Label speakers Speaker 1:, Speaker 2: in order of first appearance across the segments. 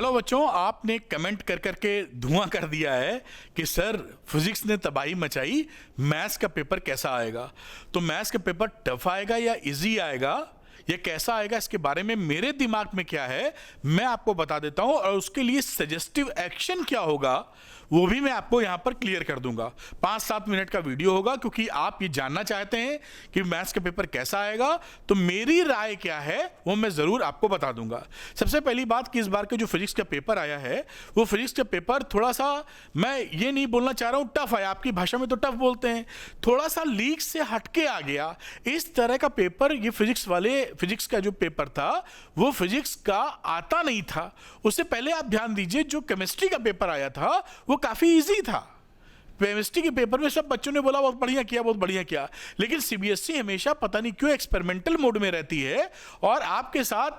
Speaker 1: Hello बच्चों, आपने comment कर करके धुआं कर दिया है कि सर फिजिक्स ने तबाही मचाई, मैथ्स का पेपर कैसा आएगा। तो मैथ्स का पेपर टफ आएगा या इजी आएगा या कैसा आएगा, इसके बारे में मेरे दिमाग में क्या है मैं आपको बता देता हूं, और उसके लिए सजेस्टिव एक्शन क्या होगा वो भी मैं आपको यहां पर क्लियर कर दूंगा। 5-7 मिनट का वीडियो होगा, क्योंकि आप ये जानना चाहते हैं कि मैथ्स का पेपर कैसा आएगा, तो मेरी राय क्या है वो मैं जरूर आपको बता दूंगा। सबसे पहली बात कि इस बार का जो फिजिक्स का पेपर आया है वो फिजिक्स का पेपर थोड़ा सा, मैं ये नहीं बोलना चाह रहा हूं टफ आया, आपकी भाषा में तो टफ बोलते हैं, थोड़ा सा लीक से हटके आ गया। इस तरह का पेपर ये फिजिक्स का जो पेपर था वो फिजिक्स का आता नहीं था। उससे पहले आप ध्यान दीजिए, जो केमिस्ट्री का पेपर आया था वो काफी इजी था। केमिस्ट्री के पेपर में सब बच्चों ने बोला बहुत बढ़िया किया, बहुत बढ़िया किया, लेकिन सीबीएसई हमेशा पता नहीं क्यों एक्सपेरिमेंटल मोड में रहती है, और आपके साथ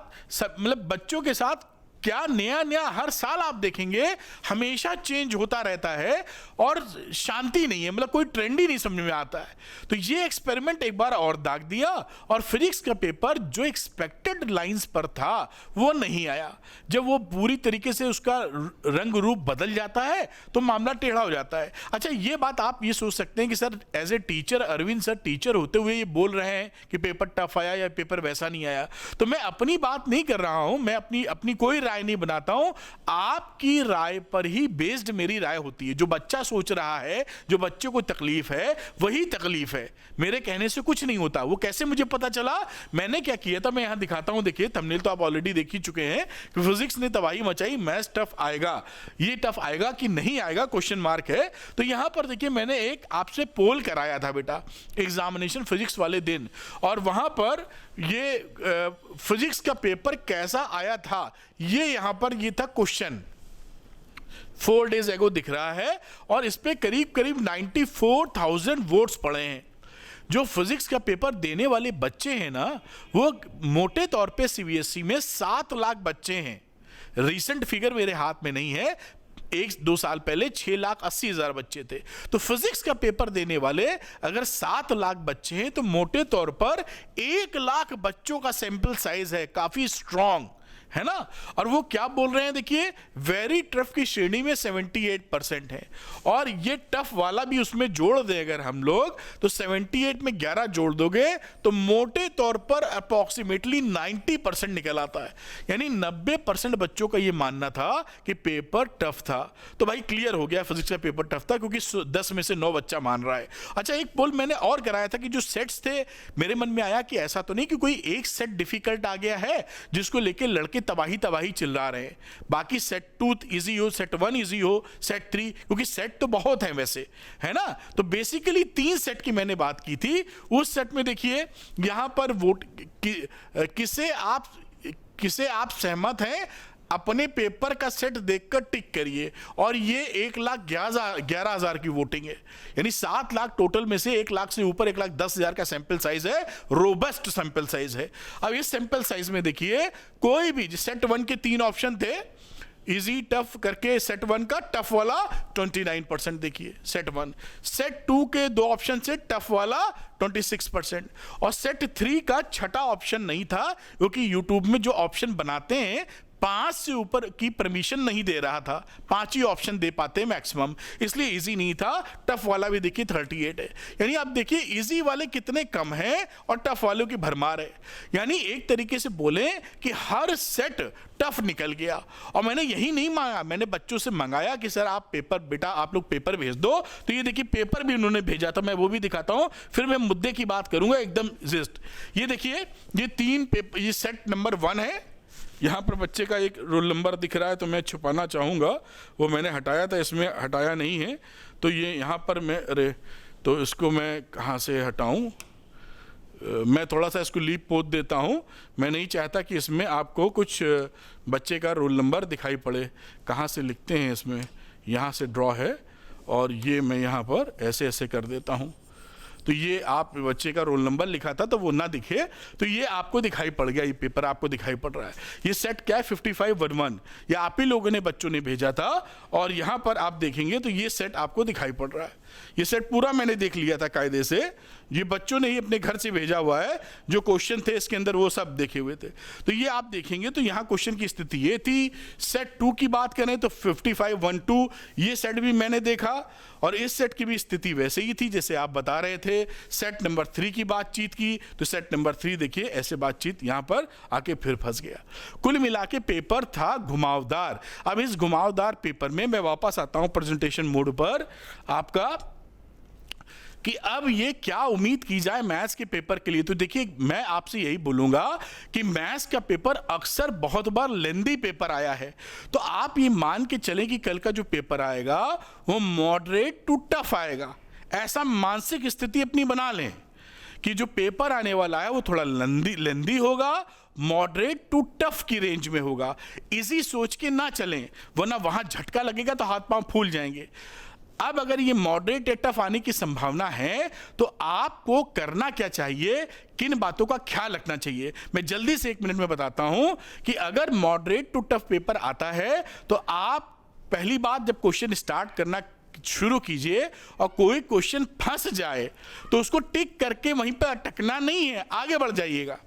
Speaker 1: मतलब बच्चों के साथ क्या नया नया हर साल आप देखेंगे हमेशा चेंज होता रहता है और शांति नहीं है, मतलब कोई ट्रेंड ही नहीं समझ में आता है। तो ये एक्सपेरिमेंट एक बार और दाग दिया, और फिजिक्स का पेपर जो एक्सपेक्टेड लाइंस पर था वो नहीं आया। जब वो पूरी तरीके से उसका रंग रूप बदल जाता है तो मामला टेढ़ा हो जाता है। अच्छा, ये बात आप ये सोच सकते हैं कि sir as a teacher, Arvind sir teacher होते हुए ये बोल रहे हैं कि पेपर टफ आया या पेपर वैसा नहीं आया, तो मैं अपनी बात नहीं कर रहा हूं, मैं अपनी कोई राय नहीं बनाता हूं, आपकी राय पर ही बेस्ड मेरी राय होती है। जो बच्चा सोच रहा है, जो बच्चे को तकलीफ है वही तकलीफ है, मेरे कहने से कुछ नहीं होता। वो कैसे मुझे पता चला, मैंने क्या किया था मैं यहां दिखाता हूं। देखिए थंबनेल तो आप ऑलरेडी देख ही चुके हैं कि फिजिक्स ने तबाही मचाई, मैथ्स टफ आएगा। ये टफ आएगा कि नहीं आएगा, क्वेश्चन मार्क है। तो यहां पर देखिए मैंने एक आपसे पोल कराया था बेटा एग्जामिनेशन फिजिक्स वाले दिन, और वहां पर ये फिजिक्स का पेपर कैसा आया था, ये यहां पर ये था क्वेश्चन, 4 days एगो दिख रहा है, और इस पे करीब करीब 94,000 वोट्स पड़े हैं। जो फिजिक्स का पेपर देने वाले बच्चे हैं ना, वो मोटे तौर पे सीबीएसई में 7 लाख बच्चे हैं। रीसेंट फिगर मेरे हाथ में नहीं है, 1-2 साल पहले 6,80,000 बच्चे थे। तो फिजिक्स का पेपर देने वाले अगर 7 लाख बच्चे हैं तो मोटे तौर पर 1 लाख बच्चों का सैंपल साइज है, काफी स्ट्रॉन्ग है ना। और वो क्या बोल रहे हैं, देखिए वेरी टफ की श्रेणी में 78% है, और ये टफ वाला भी उसमें जोड़ दे अगर हम लोग, तो 78 में 11 जोड़ दोगे तो मोटे तौर पर अप्रोक्सीमेटली 90% निकल आता है। यानी 90% बच्चों का ये मानना था कि पेपर टफ था। तो भाई क्लियर हो गया फिजिक्स का पेपर टफ था, क्योंकि 10 में से 9 बच्चा मान रहा है। अच्छा, एक पोल मैंने और कराया था कि जो सेट्स थे, मेरे मन में आया कि ऐसा तो नहीं कि कोई एक सेट डिफिकल्ट आ गया है जिसको लेके लड़के तबाही चिल्ला रहे हैं, बाकी सेट 2 इजी हो, सेट 1 इजी हो, सेट 3, क्योंकि सेट तो बहुत हैं वैसे, है ना। तो बेसिकली 3 सेट की मैंने बात की थी। उस सेट में देखिए यहां पर वोट किसे आप सहमत हैं, अपने पेपर का सेट देखकर टिक करिए, और ये 1,11,000 की वोटिंग है। यानी 7 लाख टोटल में से 1 लाख से ऊपर 1,10,000 का सैंपल साइज है, रोबस्ट सैंपल साइज है। अब इस सैंपल साइज में देखिए कोई भी, सेट 1 के 3 ऑप्शन थे, इजी टफ करके, सेट 1 का टफ वाला 29% देखिए सेट 1, सेट 2 के 2 ऑप्शन से टफ वाला 26%, और सेट 3 का छठा ऑप्शन नहीं था, क्योंकि यूट्यूब में जो ऑप्शन बनाते हैं 5 से ऊपर की परमिशन नहीं दे रहा था, 5 ही ऑप्शन दे पाते मैक्सिमम, इसलिए इजी नहीं था। टफ वाला भी देखिए 38 है। यानी आप देखिए इजी वाले कितने कम हैं और टफ वालों की भरमार है। यानी एक तरीके से बोले कि हर सेट टफ निकल गया। और मैंने यही नहीं मांगा, मैंने बच्चों से मंगाया कि सर आप पेपर, बेटा आप लोग पेपर भेज दो। तो ये देखिए पेपर भी उन्होंने भेजा था, मैं वो भी दिखाता हूं, फिर मैं मुद्दे की बात करूंगा एकदम जस्ट। ये देखिए ये 3 पेपर, ये सेट नंबर 1 है, यहाँ पर बच्चे का एक रोल नंबर दिख रहा है, तो मैं छुपाना चाहूँगा, वो मैंने हटाया था, इसमें हटाया नहीं है। तो ये यहाँ पर मैं, अरे तो इसको मैं कहाँ से हटाऊँ, मैं थोड़ा सा इसको लीप पोत देता हूँ। मैं नहीं चाहता कि इसमें आपको कुछ बच्चे का रोल नंबर दिखाई पड़े। कहाँ से लिखते हैं इसमें, यहाँ से ड्रॉ है, और ये मैं यहाँ पर ऐसे ऐसे कर देता हूँ, तो ये आप बच्चे का रोल नंबर लिखा था तो वो ना दिखे, तो ये आपको दिखाई पड़ गया, ये पेपर आपको दिखाई पड़ रहा है। ये सेट क्या है, 5511, ये आप ही लोगों ने, बच्चों ने भेजा था, और यहाँ पर आप देखेंगे तो ये सेट आपको दिखाई पड़ रहा है। ये सेट पूरा मैंने देख लिया था कायदे से, ये बच्चों ने ही अपने घर से भेजा हुआ है, जो क्वेश्चन थे इसके अंदर वो सब देखे हुए थे। तो ये आप देखेंगे तो यहाँ क्वेश्चन की स्थिति ये थी। सेट 2 की बात करें तो 5512 ये सेट भी मैंने देखा, और इस सेट की भी स्थिति वैसे ही थी जैसे आप बता रहे थे। सेट नंबर 3 की बातचीत की तो सेट नंबर 3 देखिए ऐसे बातचीत यहाँ पर आके फिर फंस गया। कुल मिला के पेपर था घुमावदार। अब इस घुमावदार पेपर में मैं वापस आता हूं प्रेजेंटेशन मोड पर आपका, कि अब ये क्या उम्मीद की जाए मैथ्स के पेपर के लिए। तो देखिए मैं आपसे यही बोलूंगा कि मैथ्स का पेपर अक्सर बहुत बार लेंदी पेपर आया है, तो आप ये मान के चलें कि कल का जो पेपर आएगा वो मॉडरेट टू टफ आएगा। ऐसा मानसिक स्थिति अपनी बना लें कि जो पेपर आने वाला है वो थोड़ा लेंदी होगा, मॉडरेट टू टफ की रेंज में होगा। इजी सोच के ना चलें, वरना वहां झटका लगेगा तो हाथ पांव फूल जाएंगे। अब अगर ये मॉडरेट या टफ आने की संभावना है तो आपको करना क्या चाहिए, किन बातों का ख्याल रखना चाहिए, मैं जल्दी से 1 मिनट में बताता हूं। कि अगर मॉडरेट टू टफ पेपर आता है तो आप पहली बात जब क्वेश्चन स्टार्ट करना शुरू कीजिए और कोई क्वेश्चन फंस जाए तो उसको टिक करके वहीं पर अटकना नहीं है, आगे बढ़ जाइएगा।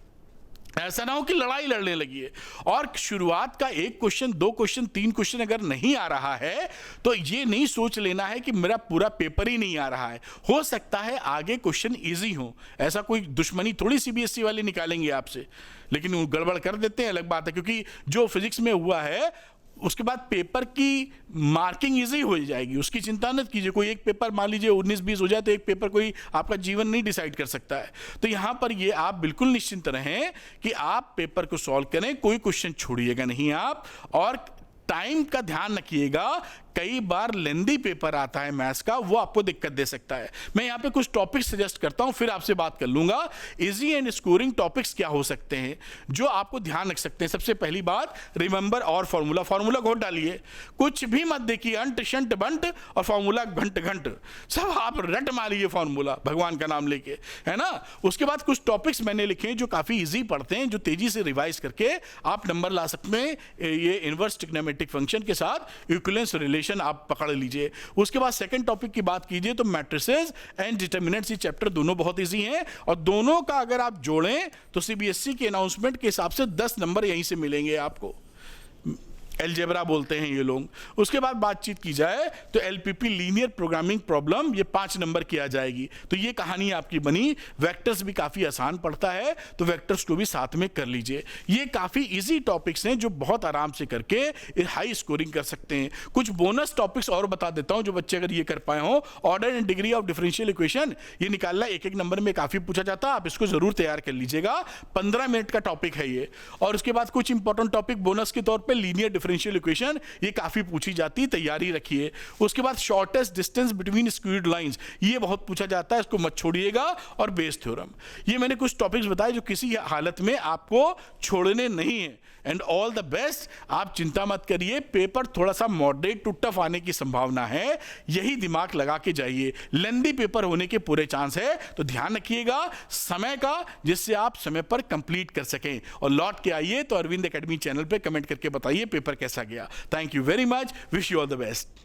Speaker 1: ऐसा ना हो कि लड़ाई लड़ने लगी। और शुरुआत का 1 क्वेश्चन 2 क्वेश्चन 3 क्वेश्चन अगर नहीं आ रहा है तो ये नहीं सोच लेना है कि मेरा पूरा पेपर ही नहीं आ रहा है। हो सकता है आगे क्वेश्चन इजी हो, ऐसा कोई दुश्मनी थोड़ी सीबीएसई वाले निकालेंगे आपसे, लेकिन वो गड़बड़ कर देते हैं अलग बात है। क्योंकि जो फिजिक्स में हुआ है उसके बाद पेपर की मार्किंग इजी हो जाएगी, उसकी चिंता मत कीजिए। कोई एक पेपर मान लीजिए 19-20 हो जाए तो एक पेपर कोई आपका जीवन नहीं डिसाइड कर सकता है। तो यहाँ पर ये आप बिल्कुल निश्चिंत रहें कि आप पेपर को सॉल्व करें, कोई क्वेश्चन छोड़िएगा नहीं आप, और टाइम का ध्यान रखिएगा। कई बार लेंदी पेपर आता है मैथ्स का, वो आपको दिक्कत दे सकता है। मैं यहाँ पे कुछ टॉपिक्स सजेस्ट करता हूँ, फिर आपसे बात कर लूंगा। इजी एंड स्कोरिंग टॉपिक्स क्या हो सकते हैं जो आपको ध्यान रख सकते हैं। सबसे पहली बात, रिमेंबर और फॉर्मूला घोट डालिए, कुछ भी मत देखिए, अंट शंट बंट और फॉर्मूला घंट घंट सब आप रट मारिए फॉर्मूला भगवान का नाम लेके, है ना। उसके बाद कुछ टॉपिक्स मैंने लिखे हैं जो काफी इजी पढ़ते हैं, जो तेजी से रिवाइज करके आप नंबर ला सकते हैं। ये इनवर्स ट्रिग्नोमेट्रिक फंक्शन के साथ इक्विवेलेंस रिलेशन आप पकड़ लीजिए। उसके बाद सेकंड टॉपिक की बात कीजिए तो मैट्रिसेस एंड डिटरमिनेंट्स, ये चैप्टर दोनों बहुत इजी हैं, और दोनों का अगर आप जोड़ें तो सीबीएसई के अनाउंसमेंट के हिसाब से 10 नंबर यहीं से मिलेंगे आपको। एलजेब्रा बोलते हैं ये लोग। उसके बाद बातचीत की जाए तो एलपीपी लीनियर प्रोग्रामिंग प्रॉब्लम, ये 5 नंबर की आ जाएगी। तो ये कहानी आपकी बनी। वेक्टर्स भी काफ़ी आसान पड़ता है, तो वेक्टर्स को भी साथ में कर लीजिए। ये काफ़ी इजी टॉपिक्स हैं जो बहुत आराम से करके हाई स्कोरिंग कर सकते हैं। कुछ बोनस टॉपिक्स और बता देता हूँ जो बच्चे अगर ये कर पाए हों। Order and degree of differential equation, ये निकालना 1-1 नंबर में काफ़ी पूछा जाता है, आप इसको जरूर तैयार कर लीजिएगा। 15 मिनट का टॉपिक है ये। और उसके बाद कुछ इंपॉर्टेंट टॉपिक बोनस के तौर पर लीनियर डिफरेंशियल इक्वेशन, ये काफी पूछी जाती, तैयारी रखिए। उसके बाद shortest distance between squared lines, ये बहुत पूछा जाता है, इसको मत छोड़िएगा। और बेस थ्योरम, ये मैंने कुछ टॉपिक्स बताए जो किसी हालत में आपको छोड़ने नहीं है। And all the best. आप चिंता मत करिए, पेपर थोड़ा सा मॉडरेट टू टफ आने की संभावना है, यही दिमाग लगा के जाइए। लेंदी पेपर होने के पूरे चांस है, तो ध्यान रखिएगा समय का, जिससे आप समय पर कंप्लीट कर सकें। और लौट के आइए तो अरविंद एकेडमी चैनल पे कमेंट करके बताइए पेपर कैसा गया। Thank you very much, wish you all the best.